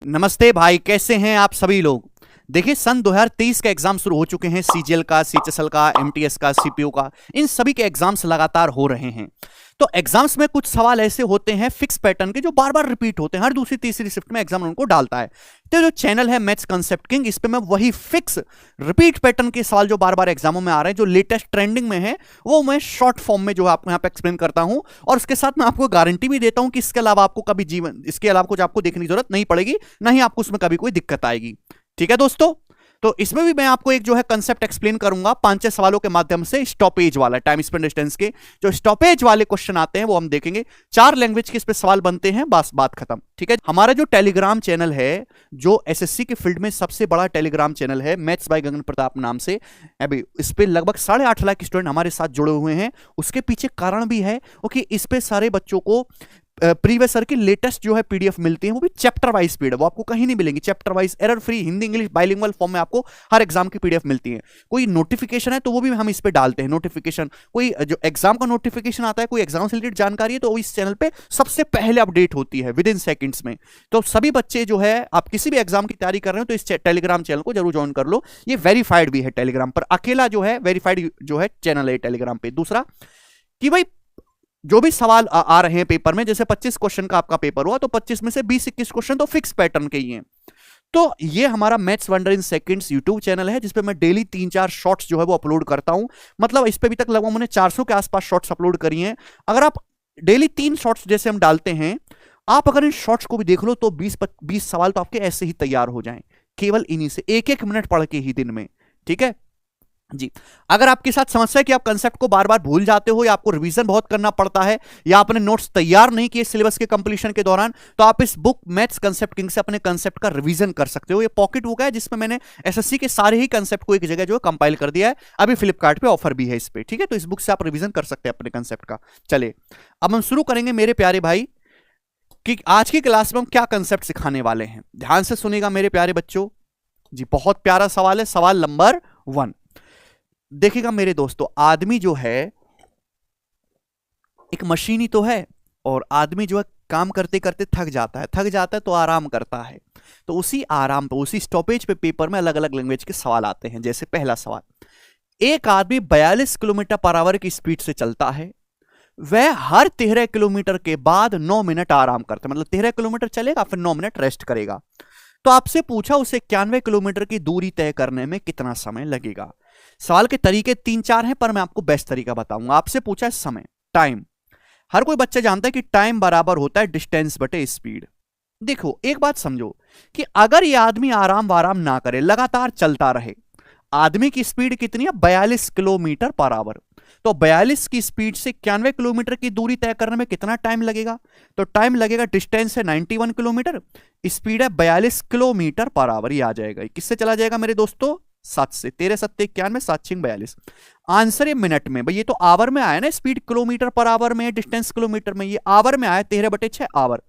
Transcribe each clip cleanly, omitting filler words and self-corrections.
नमस्ते भाई, कैसे हैं आप सभी लोग। देखिए, सन 2023 का एग्जाम शुरू हो चुके हैं। सीजीएल का, सीएचएसएल का, एमटीएस का, सीपीयू का, इन सभी के एग्जाम्स लगातार हो रहे हैं। तो एग्जाम्स में कुछ सवाल ऐसे होते हैं फिक्स पैटर्न के, जो बार बार रिपीट होते हैं। हर दूसरी तीसरी शिफ्ट में एग्जाम उनको डालता है। तो जो चैनल है मैथ्स कांसेप्ट किंग, इस पे मैं वही फिक्स रिपीट पैटर्न के सवाल जो बार बार एग्जामों में आ रहे हैं, जो लेटेस्ट ट्रेंडिंग में है, वो मैं शॉर्ट फॉर्म में जो आपको यहाँ पे एक्सप्लेन करता हूं। और उसके साथ मैं आपको गारंटी भी देता हूं कि इसके अलावा आपको कभी जीवन, इसके अलावा कुछ आपको देखने की जरूरत नहीं पड़ेगी, ना ही आपको उसमें कभी कोई दिक्कत आएगी। ठीक है दोस्तों, तो इसमें भी मैं आपको एक जो है कंसेप्ट एक्सप्लेन करूंगा 5-6 सवालों के माध्यम से। स्टॉपेज वाला, टाइम स्पेंड डिस्टेंस के जो स्टॉपेज वाले क्वेश्चन आते हैं वो हम देखेंगे। 4 लैंग्वेज के इस पे सवाल बनते हैं, बस बात खत्म। ठीक है, हमारा जो टेलीग्राम चैनल है, जो एसएससी के फील्ड में सबसे बड़ा टेलीग्राम चैनल है, मैथ्स बाय गगन प्रताप नाम से, अभी इस पे लगभग 8.5 लाख स्टूडेंट हमारे साथ जुड़े हुए हैं। उसके पीछे कारण भी है क्योंकि इस पे सारे बच्चों को प्रीवियस ईयर की लेटेस्ट जो है पीडीएफ मिलती है, वो भी चैप्टर वाइज पीडीएफ, वो आपको कहीं नहीं मिलेंगी। Chapter wise, error free, Hindi English bilingual form में आपको हर एग्जाम की पीडीएफ मिलती है। कोई नोटिफिकेशन है तो वो भी हम इस पे डालते हैं। नोटिफिकेशन, कोई जो एग्जाम का नोटिफिकेशन आता है, कोई एग्जाम से रिलेटेड जानकारी है, तो इस चैनल पे सबसे पहले अपडेट होती है विद इन सेकंड्स में। तो सभी बच्चे जो है, आप किसी भी एग्जाम की तैयारी कर रहे हो तो इस टेलीग्राम चैनल को जरूर ज्वाइन कर लो। ये वेरीफाइड भी है टेलीग्राम पर, अकेला जो है वेरीफाइड जो है चैनल है टेलीग्राम पे। दूसरा कि भाई जो भी सवाल आ रहे हैं पेपर में, जैसे 25 क्वेश्चन का आपका पेपर हुआ तो 25 में से 20-21 क्वेश्चन तो फिक्स पैटर्न के ही हैं। तो ये हमारा maths wonder in seconds YouTube channel है, जिसपे मैं डेली 3-4 शॉर्ट्स जो है वो अपलोड करता हूं। मतलब इस पे अभी तक लगभग मैंने 400 के आसपास शॉर्ट्स अपलोड करी हैं। अगर आप डेली 3 शॉर्ट्स जैसे हम डालते हैं, आप अगर इन शॉर्ट्स को भी देख लो तो 20 सवाल तो आपके ऐसे ही तैयार हो जाएं, केवल इन्हीं से 1-1 मिनट पढ़ के ही दिन में। ठीक है जी। अगर आपके साथ समस्या है कि आप कंसेप्ट को बार बार भूल जाते हो, या आपको रिवीजन बहुत करना पड़ता है, या आपने नोट्स तैयार नहीं किए सिलेबस के कंप्लीशन के दौरान, तो आप इस बुक मैथ्स कांसेप्ट किंग से अपने कंसेप्ट का रिवीजन कर सकते हो। ये पॉकेट बुक है जिसमें मैंने एसएससी के सारे ही कंसेप्ट को एक जगह जो है कंपाइल कर दिया है। अभी फ्लिपकार्ट पे ऑफर भी है इस पे। ठीक है, तो इस बुक से आप रिवीजन कर सकते हैं अपने कंसेप्ट का। चलिए, अब हम शुरू करेंगे मेरे प्यारे भाई कि आज की क्लास में हम क्या कंसेप्ट सिखाने वाले हैं। ध्यान से सुनेगा मेरे प्यारे बच्चों जी। बहुत प्यारा सवाल है, सवाल नंबर 1। देखिएगा मेरे दोस्तों, आदमी जो है एक मशीन ही तो है, और आदमी जो है काम करते करते थक जाता है तो आराम करता है। तो उसी आराम पे, उसी स्टॉपेज पे पेपर में अलग अलग लैंग्वेज के सवाल आते हैं। जैसे पहला सवाल, एक आदमी 42 किलोमीटर पर आवर की स्पीड से चलता है। वह हर 13 किलोमीटर के बाद 9 मिनट आराम करता है। मतलब 13 किलोमीटर चलेगा, फिर 9 मिनट रेस्ट करेगा। तो आपसे पूछा उसे 91 किलोमीटर की दूरी तय करने में कितना समय लगेगा। सवाल के तरीके 3-4 हैं, पर मैं आपको बेस्ट तरीका बताऊंगा। आपसे पूछा है समय, टाइम। हर कोई बच्चा जानता है कि टाइम बराबर होता है डिस्टेंस बटे स्पीड। देखो एक बात समझो कि अगर यह आदमी आराम वाराम ना करे, लगातार चलता रहे, आदमी की स्पीड कितनी है? 42 किलोमीटर पर आवर। तो 42 की स्पीड से 91 किलोमीटर की दूरी तय करने में कितना टाइम लगेगा? तो टाइम लगेगा, डिस्टेंस है 91 किलोमीटर, स्पीड है 42 किलोमीटर पर आवर। ये आ जाएगा, किससे चला जाएगा मेरे दोस्तों? 7 से। 13 7 91, 7 6 42। आंसर है मिनट में। भाई ये तो आवर में आया ना, स्पीड किलोमीटर पर आवर में, डिस्टेंस किलोमीटर में, ये आवर में आया। 13/6 आवर।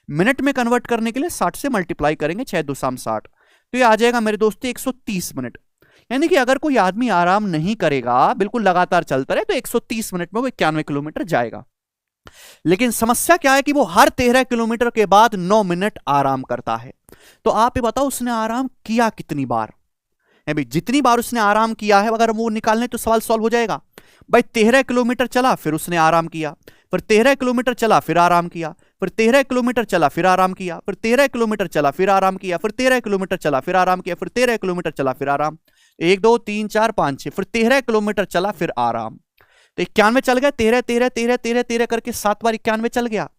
मिनट में कन्वर्ट करने के लिए 60 से मल्टीप्लाई करेंगे, 6 2 60। तो ये आ जाएगा मेरे दोस्तों 130 मिनट। यानी कि अगर कोई आदमी आराम नहीं करेगा, बिल्कुल लगातार चलता रहे, तो 130 मिनट में वो 91 किलोमीटर जाएगा। लेकिन समस्या क्या है कि वो हर 13 किलोमीटर के बाद 9 मिनट आराम करता है। तो आप ये बताओ उसने आराम किया कितनी बार है? भाई जितनी बार उसने आराम किया है, अगर वो निकालने तो सवाल सॉल्व हो जाएगा। भाई 13 किलोमीटर चला, फिर उसने आराम किया, फिर 13 किलोमीटर चला, फिर आराम किया, फिर 13 किलोमीटर चला, फिर आराम किया, फिर 13 किलोमीटर चला, फिर आराम किया, फिर 13 किलोमीटर चला, फिर आराम किया, फिर 13 किलोमीटर चला, फिर आराम। 1 2 3 4 5 6, फिर 13 किलोमीटर चला, फिर आराम। तो 91 चल गया, 13 13 13 13 13 करके 7 बार 91 चल गया।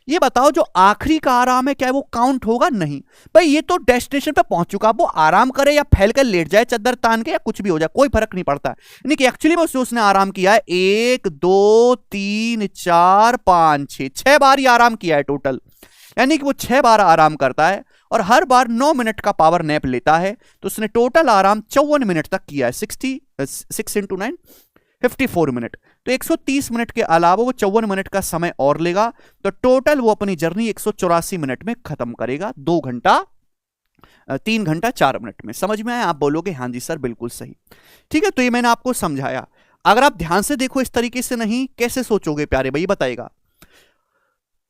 ये बताओ जो आखिरी का आराम है, क्या वो काउंट होगा? नहीं भाई, ये तो डेस्टिनेशन पे पहुंच चुका। वो आराम करे या फैल कर लेट जाए चद्दर तान के, या कुछ भी हो जाए, कोई फर्क नहीं पड़ता। यानी कि एक्चुअली में उसने आराम किया है 1 2 3 4 5 6, 6 बार ही आराम किया है टोटल। यानी कि वो 6 बार आराम करता है और हर बार 9 मिनट का पावर नैप लेता है। तो उसने टोटल आराम 54 मिनट तक किया है। 6 × 9 54 मिनट। तो 130 मिनट के अलावा वो 54 मिनट का समय और लेगा। तो टोटल वो अपनी जर्नी 184 मिनट में खत्म करेगा। 3 घंटा 4 मिनट में। समझ में आया? आप बोलोगे हाँ जी सर बिल्कुल सही। ठीक है, तो ये मैंने आपको समझाया। अगर आप ध्यान से देखो, इस तरीके से नहीं, कैसे सोचोगे प्यारे भाई बताइएगा।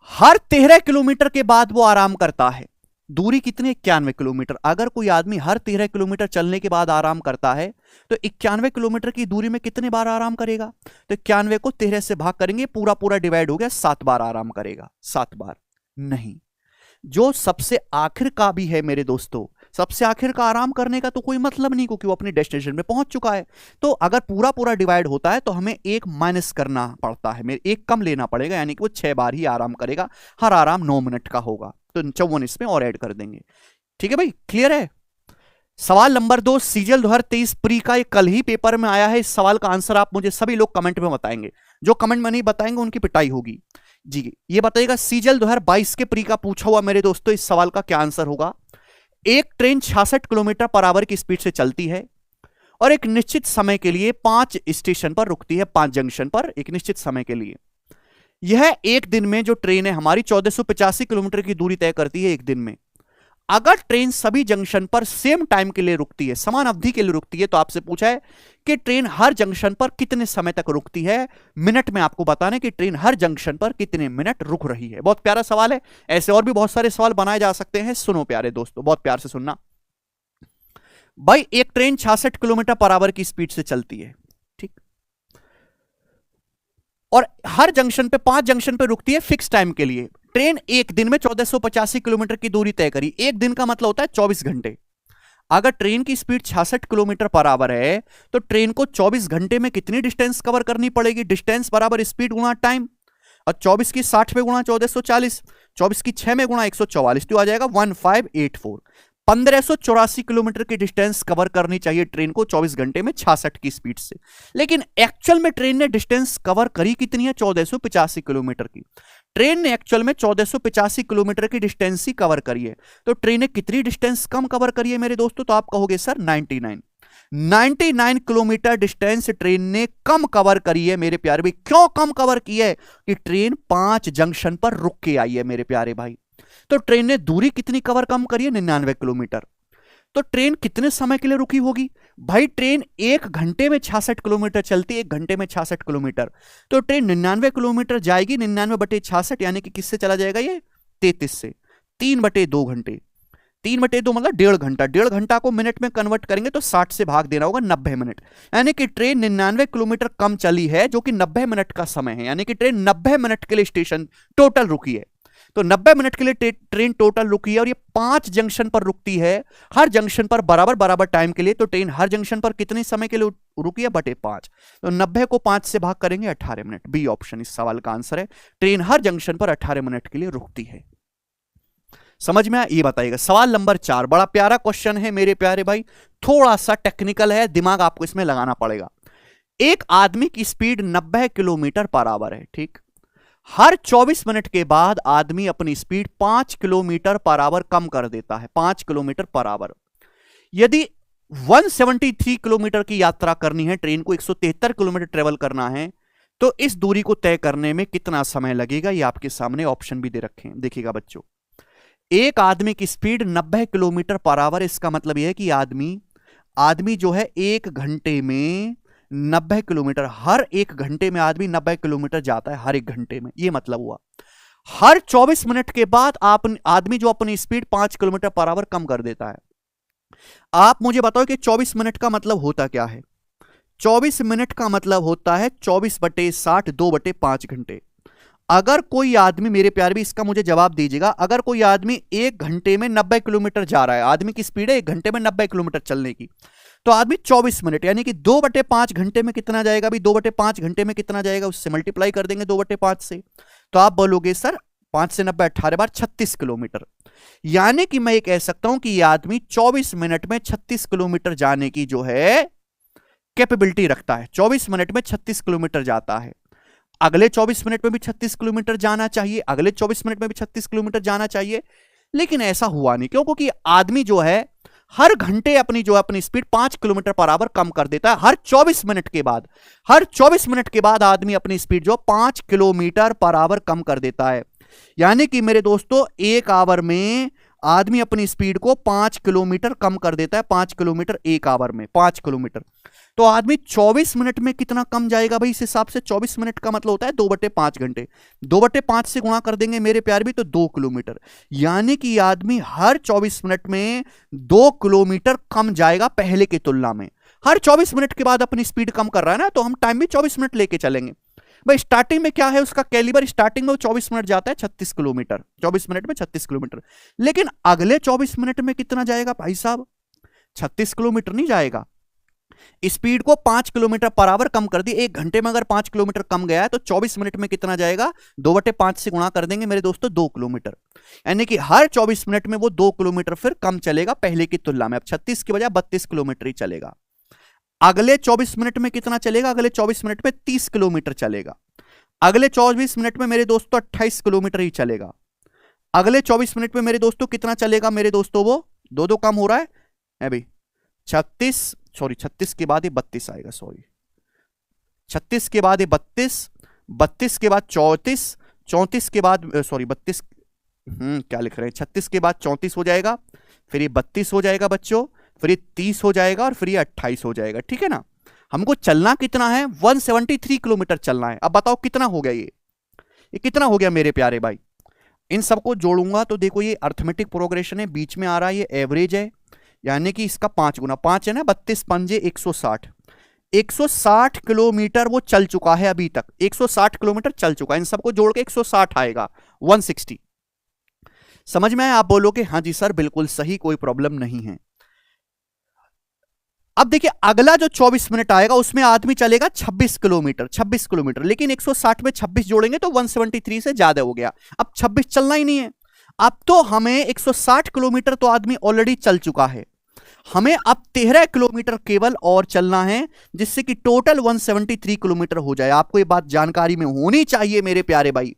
हर 13 किलोमीटर के बाद वो आराम करता है। दूरी कितनी? 91 किलोमीटर। अगर कोई आदमी हर 13 किलोमीटर चलने के बाद आराम करता है तो 91 किलोमीटर की दूरी में कितने बार आराम करेगा? तो 91 को 13 से भाग करेंगे, पूरा पूरा डिवाइड हो गया, 7 बार आराम करेगा। 7 बार नहीं, जो सबसे आखिर का भी है मेरे दोस्तों, सबसे आखिर का आराम करने का तो कोई मतलब नहीं, क्योंकि वो अपनी डेस्टिनेशन में पहुंच चुका है। तो अगर पूरा पूरा डिवाइड होता है तो हमें एक माइनस करना पड़ता है, मेरे एक कम लेना पड़ेगा, यानी कि वो 6 बार ही आराम करेगा, हर आराम 9 मिनट का होगा, तो 54 इसमें और ऐड कर देंगे। ठीक है भाई, क्लियर है? सवाल नंबर 2, सीजीएल 2023 प्री का, ये कल ही पेपर में आया है। इस सवाल का आंसर आप मुझे सभी लोग कमेंट में बताएंगे, जो कमेंट में नहीं बताएंगे उनकी पिटाई होगी। जी, ये बताइएगा सीजीएल 2022 के प्री का पूछा हुआ मेरे दोस्तों, इस सवाल का क्या आंसर होगा? एक ट्रेन 66 किलोमीटर पर आवर की स्पीड से चलती है और एक निश्चित समय के लिए 5 स्टेशन पर रुकती है, 5 जंक्शन पर एक निश्चित समय के लिए। यह एक दिन में जो ट्रेन है हमारी 1485 किलोमीटर की दूरी तय करती है एक दिन में। अगर ट्रेन सभी जंक्शन पर सेम टाइम के लिए रुकती है, समान अवधि के लिए रुकती है, तो आपसे पूछा है कि ट्रेन हर जंक्शन पर कितने समय तक रुकती है। मिनट में आपको बताना है कि ट्रेन हर जंक्शन पर कितने मिनट रुक रही है। बहुत प्यारा सवाल है, ऐसे और भी बहुत सारे सवाल बनाए जा सकते हैं। सुनो प्यारे दोस्तों, बहुत प्यार से सुनना भाई। एक ट्रेन 66 किलोमीटर पर आवर की स्पीड से चलती है, ठीक, और हर जंक्शन पे 5 जंक्शन पे रुकती है फिक्स टाइम के लिए। ट्रेन एक दिन में 1485 किलोमीटर की दूरी तय करी। एक दिन का मतलब होता है 24 घंटे। अगर ट्रेन की स्पीड 66 किलोमीटर पर आवर है तो ट्रेन को 24 घंटे में कितनी डिस्टेंस कवर करनी पड़ेगी? डिस्टेंस बराबर स्पीड गुणा टाइम, और 24 की 60 में गुणा 1440, 24 की 6 में गुणा 144, तो आ जाएगा 1584। 1584 किलोमीटर की डिस्टेंस कवर करनी चाहिए ट्रेन को 24 घंटे में 66 की स्पीड से। लेकिन एक्चुअल में ट्रेन ने डिस्टेंस कवर करी कितनी है? 1485 किलोमीटर की। ट्रेन ने एक्चुअल में 1485 किलोमीटर की डिस्टेंस ही कवर करी है। तो ट्रेन ने कितनी डिस्टेंस कम कवर करी है मेरे दोस्तों? तो आप कहोगे सर 99 किलोमीटर डिस्टेंस ट्रेन ने कम कवर करी है मेरे प्यारे भाई। क्यों कम कवर की है? कि ट्रेन 5 जंक्शन पर रुक के आई है मेरे प्यारे भाई। तो ट्रेन ने दूरी कितनी कवर कम करी है? 99 किलोमीटर। तो ट्रेन कितने समय के लिए रुकी होगी भाई? ट्रेन 1 घंटे में 66 किलोमीटर चलती है, 1 घंटे में 66 किलोमीटर। तो ट्रेन 99 किलोमीटर जाएगी, 99/66, यानी कि किससे चला जाएगा ये? 33 से। 3/2 घंटे, 3/2 मतलब 1.5 घंटा। 1.5 घंटा को मिनट में कन्वर्ट करेंगे तो 60 से भाग देना होगा, 90 मिनट। यानी कि ट्रेन 99 किलोमीटर कम चली है, जो कि 90 मिनट का समय है। यानी कि ट्रेन 90 मिनट के लिए स्टेशन टोटल रुकी है। तो 90 मिनट के लिए ट्रेन टोटल रुकी है, और ये 5 जंक्शन पर रुकती है, हर जंक्शन पर बराबर बराबर टाइम के लिए। तो ट्रेन हर जंक्शन पर कितने समय के लिए रुकी है? 5। तो 90 को 5 से भाग करेंगे, 18 मिनट। बी ऑप्शन इस सवाल का आंसर है। ट्रेन हर जंक्शन पर 18 मिनट के लिए रुकती है। समझ में आया? ये बताइएगा। सवाल नंबर 4, बड़ा प्यारा क्वेश्चन है मेरे प्यारे भाई, थोड़ा सा टेक्निकल है, दिमाग आपको इसमें लगाना पड़ेगा। एक आदमी की स्पीड 90 किलोमीटर पर आवर है, ठीक। हर 24 मिनट के बाद आदमी अपनी स्पीड 5 किलोमीटर पर आवर कम कर देता है, 5 किलोमीटर पर आवर। यदि 173 किलोमीटर की यात्रा करनी है, ट्रेन को 173 किलोमीटर ट्रेवल करना है, तो इस दूरी को तय करने में कितना समय लगेगा? ये आपके सामने ऑप्शन भी दे रखे हैं, देखिएगा बच्चों। एक आदमी की स्पीड 90 किलोमीटर पर आवर, इसका मतलब यह है कि आदमी जो है 1 घंटे में 90 किलोमीटर, हर 1 घंटे में आदमी 90 किलोमीटर जाता है, हर 1 घंटे में। यह मतलब हुआ हर 24 मिनट के बाद आदमी जो अपनी स्पीड 5 किलोमीटर पर आवर कम कर देता है। आप मुझे बताओ कि 24 मिनट का मतलब होता क्या है? 24 मिनट का मतलब होता है 24/60, 2/5 घंटे। अगर कोई आदमी, मेरे प्यारे भी इसका मुझे जवाब दीजिएगा, अगर कोई आदमी 1 घंटे में 90 किलोमीटर जा रहा है, आदमी की स्पीड है 1 घंटे में 90 किलोमीटर चलने की, तो आदमी 24 मिनट यानी कि 2/5 घंटे में कितना जाएगा? भी 2/5 घंटे में कितना जाएगा? उससे मल्टीप्लाई कर देंगे 2/5 से, तो आप बोलोगे सर 5 से 90, 18 बार 36 किलोमीटर। यानी कि मैं ये कह सकता हूं कि यह आदमी 24 मिनट में 36 किलोमीटर जाने की जो है कैपेबिलिटी रखता है। 24 मिनट में 36 किलोमीटर जाता है। अगले 24 मिनट में भी 36 किलोमीटर जाना चाहिए, अगले 24 मिनट में भी 36 किलोमीटर जाना चाहिए, लेकिन ऐसा हुआ नहीं। क्यों? क्योंकि आदमी जो है हर घंटे अपनी स्पीड 5 किलोमीटर पर आवर कम कर देता है। हर 24 मिनट के बाद आदमी अपनी स्पीड जो 5 किलोमीटर पर आवर कम कर देता है। यानी कि मेरे दोस्तों 1 आवर में आदमी अपनी स्पीड को 5 किलोमीटर कम कर देता है। 5 किलोमीटर 1 आवर में, 5 किलोमीटर। तो आदमी 24 मिनट में कितना कम जाएगा भाई? इस हिसाब से 24 मिनट का मतलब होता है 2/5 घंटे। 2/5 से गुणा कर देंगे मेरे प्यार भी, तो 2 किलोमीटर। यानी कि आदमी हर 24 मिनट में 2 किलोमीटर कम जाएगा पहले की तुलना में। हर 24 मिनट के बाद अपनी स्पीड कम कर रहा है ना, तो हम टाइम भी 24 मिनट लेके चलेंगे भाई। स्टार्टिंग में क्या है उसका कैलिबर, स्टार्टिंग में वो 24 मिनट जाता है 36 किलोमीटर, 24 मिनट में 36 किलोमीटर। लेकिन अगले 24 मिनट में कितना जाएगा भाई साहब? 36 किलोमीटर नहीं जाएगा। स्पीड को 5 किलोमीटर पर आवर कम कर दी। 1 घंटे में अगर 5 किलोमीटर कम गया है तो 24 मिनट में कितना जाएगा? 2/5 से गुणा कर देंगे मेरे दोस्तों, 2 किलोमीटर। यानी कि हर 24 मिनट में वो 2 किलोमीटर फिर कम चलेगा पहले की तुलना में। अब 36 की बजाय 32 किलोमीटर ही चलेगा। अगले 24 मिनट में कितना चलेगा? अगले 24 मिनट में 30 किलोमीटर चलेगा। अगले 24 मिनट में मेरे दोस्तों 28 किलोमीटर ही चलेगा। अगले 24 मिनट में मेरे दोस्तों कितना चलेगा मेरे दोस्तों? वो दो कम हो रहा है भाई। 36 के बाद ये 32 आएगा, सॉरी 36 के बाद ये 32 के बाद 34 के बाद सॉरी 32 क्या लिख रहे हैं, 36 के बाद 34 हो जाएगा, फिर ये 32 हो जाएगा बच्चों, फिर ये 30 हो जाएगा और फिर ये 28 हो जाएगा। ठीक है ना। हमको चलना कितना है? 173 किलोमीटर चलना है। अब बताओ कितना हो गया? ये कितना हो गया मेरे प्यारे भाई? इन सबको जोड़ूंगा तो देखो ये अर्थमेटिक प्रोग्रेशन है, बीच में आ रहा है ये एवरेज है, यानी कि इसका 5 गुना 5 है ना, 32 पंजे 160। 160 किलोमीटर वो चल चुका है अभी तक, 160 किलोमीटर चल चुका है। इन सबको जोड़ के 160 आएगा, 160। समझ में आया? आप बोलोगे हाँ जी सर बिल्कुल सही, कोई प्रॉब्लम नहीं है। अब देखिए अगला जो 24 मिनट आएगा उसमें आदमी चलेगा 26 किलोमीटर, लेकिन 160 में 26 जोड़ेंगे तो 173 से ज्यादा हो गया। अब 26 चलना ही नहीं है। अब तो हमें 160 किलोमीटर तो आदमी ऑलरेडी चल चुका है, हमें अब 13 किलोमीटर केवल और चलना है, जिससे कि टोटल 173 किलोमीटर हो जाए। आपको ये बात जानकारी में होनी चाहिए मेरे प्यारे भाई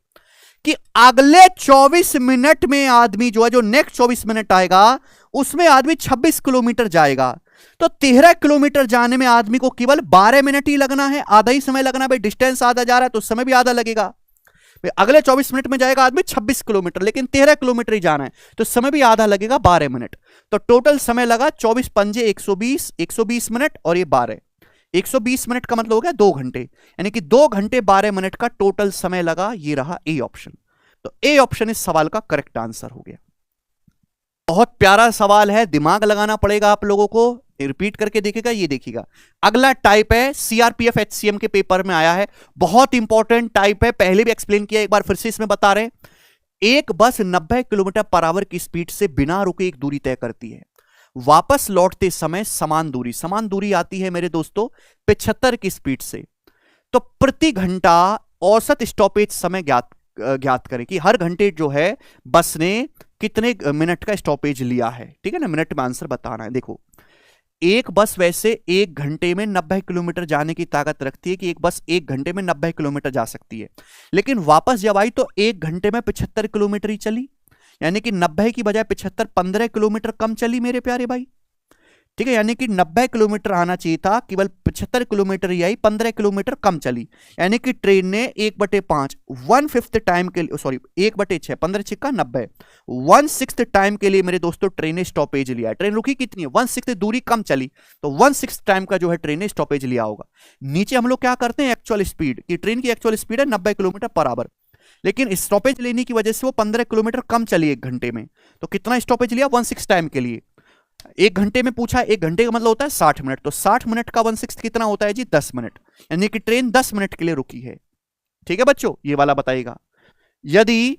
कि अगले 24 मिनट में आदमी जो है, जो नेक्स्ट 24 मिनट आएगा उसमें आदमी 26 किलोमीटर जाएगा। तो 13 किलोमीटर जाने में आदमी को केवल 12 मिनट ही लगना है, आधा ही समय लगना है भाई। डिस्टेंस आधा जा रहा है तो समय भी आधा लगेगा। अगले 24 मिनट में जाएगा आदमी 26 किलोमीटर, लेकिन 13 किलोमीटर ही जाना है तो समय भी आधा लगेगा, 12 मिनट। तो टोटल समय लगा 24 पंजे 120 मिनट और ये 12, 120 मिनट का मतलब हो गया 2 घंटे, यानी कि 2 घंटे 12 मिनट का टोटल समय लगा। ये रहा ए ऑप्शन। तो ए ऑप्शन इस सवाल का करेक्ट आंसर हो गया। बहुत प्यारा सवाल है, दिमाग लगाना पड़ेगा आप लोगों को। रिपीट करके देखिएगा, ये देखिएगा। अगला टाइप है, सीआरपीएफ एचसीएम के पेपर में आया है, बहुत इंपॉर्टेंट टाइप है, पहले भी एक्सप्लेन किया, एक बार फिर से इसमें बता रहे हैं। एक बस 90 किलोमीटर पर आवर की स्पीड से बिना रुके एक दूरी तय करती है। वापस लौटते समय समान दूरी आती है मेरे दोस्तों 75 की स्पीड से। तो प्रति घंटा औसत स्टॉपेज समय ज्ञात करें कि हर घंटे जो है बस ने कितने मिनट का स्टॉपेज लिया है। ठीक है ना, मिनट में आंसर बताना है। देखो एक बस वैसे 1 घंटे में 90 किलोमीटर जाने की ताकत रखती है कि एक बस 1 घंटे में 90 किलोमीटर जा सकती है, लेकिन वापस जब आई तो 1 घंटे में 75 किलोमीटर ही चली, यानी कि 90 की बजाय 75 15 किलोमीटर कम चली मेरे प्यारे भाई। ठीक है, यानी कि 90 किलोमीटर आना चाहिए था, केवल 75 किलोमीटर ही आई, 15 किलोमीटर कम चली। यानी कि ट्रेन ने 1/5 1/5 टाइम के लिए, सॉरी 1/6 15 छिक्का 90 1/6 टाइम के लिए मेरे दोस्तों ट्रेन ने स्टॉपेज लिया है। ट्रेन रुकी कितनी है? 1/6 दूरी कम चली, तो 1/6 टाइम का जो है ट्रेन ने स्टॉपेज लिया होगा। नीचे हम लोग क्या करते हैं, एक्चुअल स्पीड की, ट्रेन की एक्चुअल स्पीड है 90 किलोमीटर पर आवर, लेकिन स्टॉपेज लेने की वजह से वो 15 किलोमीटर कम चली 1 घंटे में। तो कितना स्टॉपेज लिया? 1/6 टाइम के लिए। 1 घंटे में पूछा, 1 घंटे का मतलब होता है 60 मिनट, तो 60 मिनट का 1/6 कितना होता है जी? 10 मिनट, यानी कि ट्रेन 10 मिनट के लिए रुकी है। ठीक है बच्चों, ये वाला बताइएगा। यदि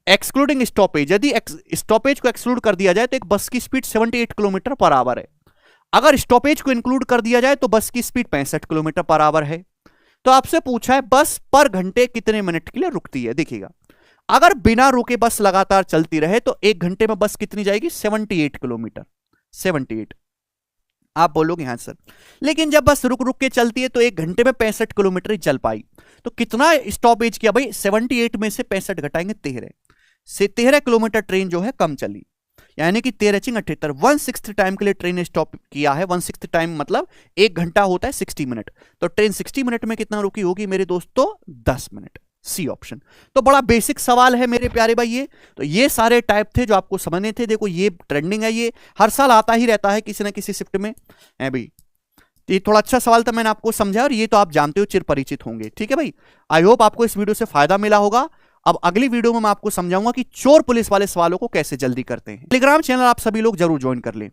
एक्सक्लूडिंग स्टॉपेज, यदि स्टॉपेज को एक्सक्लूड कर दिया जाए तो एक बस की स्पीड 78 किलोमीटर पर आवर है। अगर स्टॉपेज को इंक्लूड कर दिया जाए तो बस की स्पीड 65 किलोमीटर पर आवर है। तो आपसे पूछा है बस पर घंटे कितने मिनट के लिए रुकती है। देखिएगा, अगर बिना रुके बस लगातार चलती रहे तो 1 घंटे में बस कितनी जाएगी? 78 किलोमीटर, 78। आप बोलोगे हाँ सर, लेकिन जब बस रुक रुक के चलती है तो 1 घंटे में 65 किलोमीटर ही चल पाई। तो कितना स्टॉपेज किया भाई? 78 में से 65 घटाएंगे 13 से 13 किलोमीटर ट्रेन जो है कम चली, यानी कि 13 चिंग 78, 1/6 टाइम के लिए ट्रेन ने स्टॉप किया है। 1/6 टाइम मतलब 1 घंटा होता है 60 मिनट, तो ट्रेन 60 मिनट में कितना रुकी होगी मेरे दोस्तों? 10 मिनट। C option. तो बड़ा बेसिक सवाल है मेरे प्यारे भाई ये। तो ये सारे टाइप थे जो आपको समझने थे। देखो ये ट्रेंडिंग है, ये हर साल आता ही रहता है किसी ना किसी शिफ्ट में है भाई। ये थोड़ा अच्छा सवाल था, मैंने आपको समझाया, और ये तो आप जानते हो, चिर परिचित होंगे। ठीक है भाई, आई होप आपको इस वीडियो से फायदा मिला होगा। अब अगली वीडियो में मैं आपको समझाऊंगा कि चोर पुलिस वाले सवालों को कैसे जल्दी करते हैं। टेलीग्राम चैनल आप सभी लोग जरूर ज्वाइन कर लें।